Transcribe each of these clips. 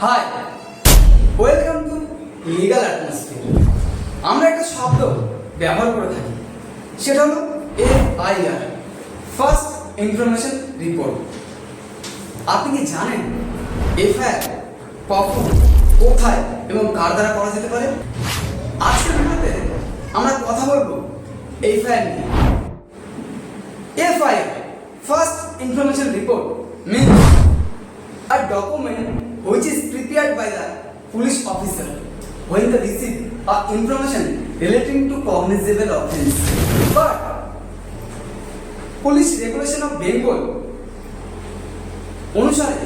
High, welcome to legal atmosphere. আমরা একটা শব্দ ব্যবহার করে থাকি, সেটা হলো FIR, ফার্স্ট ইনফরমেশন রিপোর্ট। আপনি কি জানেন FIR কখন, কোথায় এবং কার দ্বারা করা যেতে পারে? আজকের ভিডিওতে আমরা কথা বলবো FIR নিয়ে। FIR, first information report, means a document which is prepared by the police officer when they receive information relating to cognizable offence. But police regulation of Bengal অনুসারে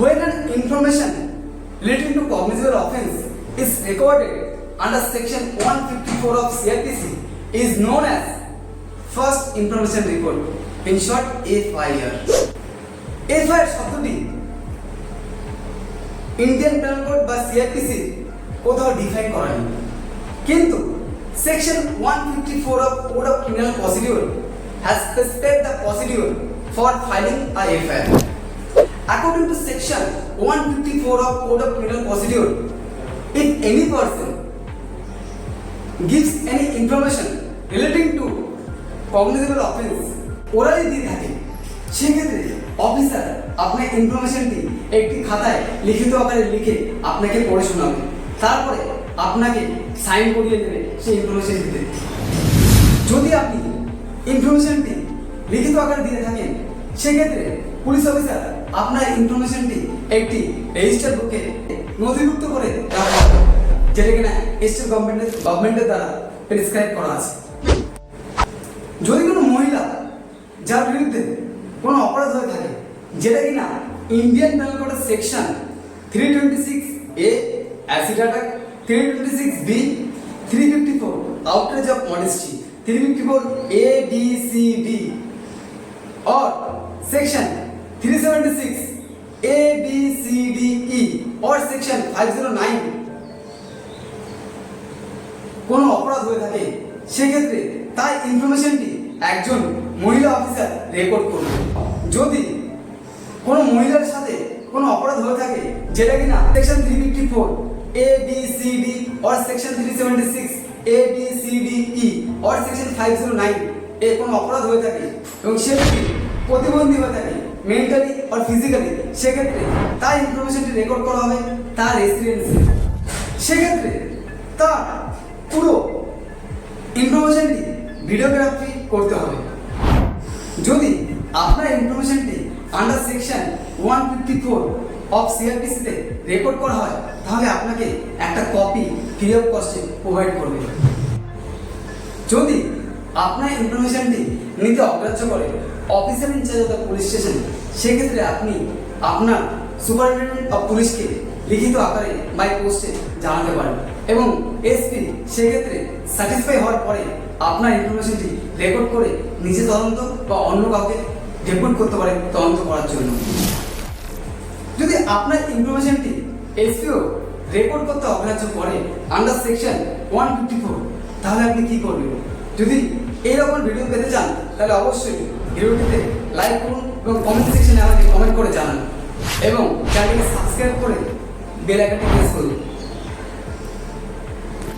when an information relating to cognizable offence is recorded under section 154 of CRPC is known as first information report, in short FIR. FIR শব্দটি Indian penal code বা CrPC কোথাও define করা নেই, কিন্তু section 154 of code of criminal procedure has specified the procedure for filing a FIR. According to section 154 of code of criminal procedure, if any person gives any information relating to cognizable offence orally দিয়ে থাকে, সেক্ষেত্রে officer আপনার ইনফরমেশনটি একটি খাতায় লিখিত আকারে লিখে আপনাকে পড়ে শোনাবে, তারপরে আপনাকে সাইন করিয়ে দেবে সেই ইনফরমেশনটিতে। যদি আপনি ইনফরমেশনটি লিখিত আকারে দিয়ে থাকেন, সেক্ষেত্রে পুলিশ অফিসার আপনার ইনফরমেশনটি একটি রেজিস্টার বুকে নথিভুক্ত করে রাখা হবে, যেটা কিনা স্টেট গভর্নমেন্টের দ্বারা প্রেসক্রাইব করা আছে। যদি কোনো মহিলা যার বিরুদ্ধে কোনো অপরাধ হয়ে থাকে, যেটা কিনা ইন্ডিয়ান পেনাল কোডের section 326A acid attack, 326B 354 outrage of modesty, 354ABCD or section 376ABCDE or section 509 কোনো অপরাধ হয়ে থাকে, সেক্ষেত্রে তার ইনফরমেশনটি একজন মহিলা অফিসার রেকর্ড করবে। যদি কোনো মহিলার সাথে কোনো অপরাধ হয়ে থাকে, যেটা কিনা section 354ABCD or section 376ABCDE or section 509 এ কোনো অপরাধ হয়ে থাকে এবং সে যদি প্রতিবন্ধী হয়ে থাকে মেন্টালি আর ফিজিক্যালি, সেক্ষেত্রে তার ইনফরমেশনটি রেকর্ড করা হবে তার রেসিডেন্সে। সেক্ষেত্রে তার পুরো ইনফরমেশনটি ভিডিওগ্রাফি করতে হবে। যদি আপনার ইনফরমেশনটি আন্ডার সেকশন 154 অফ সিআরপিসিতে রেকর্ড করা হয়, তাহলে আপনাকে একটা কপি ফ্রি অফ কস্টে প্রোভাইড করবে। যদি আপনার ইনফরমেশনটি নিতে অগ্রাহ্য করে officer in charge of the police station, সেক্ষেত্রে আপনি আপনার সুপারিনটেন্ডেন্ট অফ পুলিশকে লিখিত আকারে বাই পোস্টে জানাতে পারেন এবং এসপি সেক্ষেত্রে স্যাটিসফাই হওয়ার পরে আপনার ইনফরমেশনটি রেকর্ড করে নিজে তদন্ত বা অন্য কাউকে ডেপুট করতে পারে তদন্ত করার জন্য। যদি আপনার ইনফরমেশনটি এসপিও রেকর্ড করতে অগ্রাহ্য করে আন্ডার সেকশন 154, তাহলে আপনি কি করবেন? যদি এইরকম ভিডিও পেতে চান, তাহলে অবশ্যই ভিডিওটিতে লাইক করুন এবং কমেন্ট সেকশনে আমাকে কমেন্ট করে জানান এবং চ্যানেলটিকে সাবস্ক্রাইব করে বেল আইকনটি প্রেস করুন।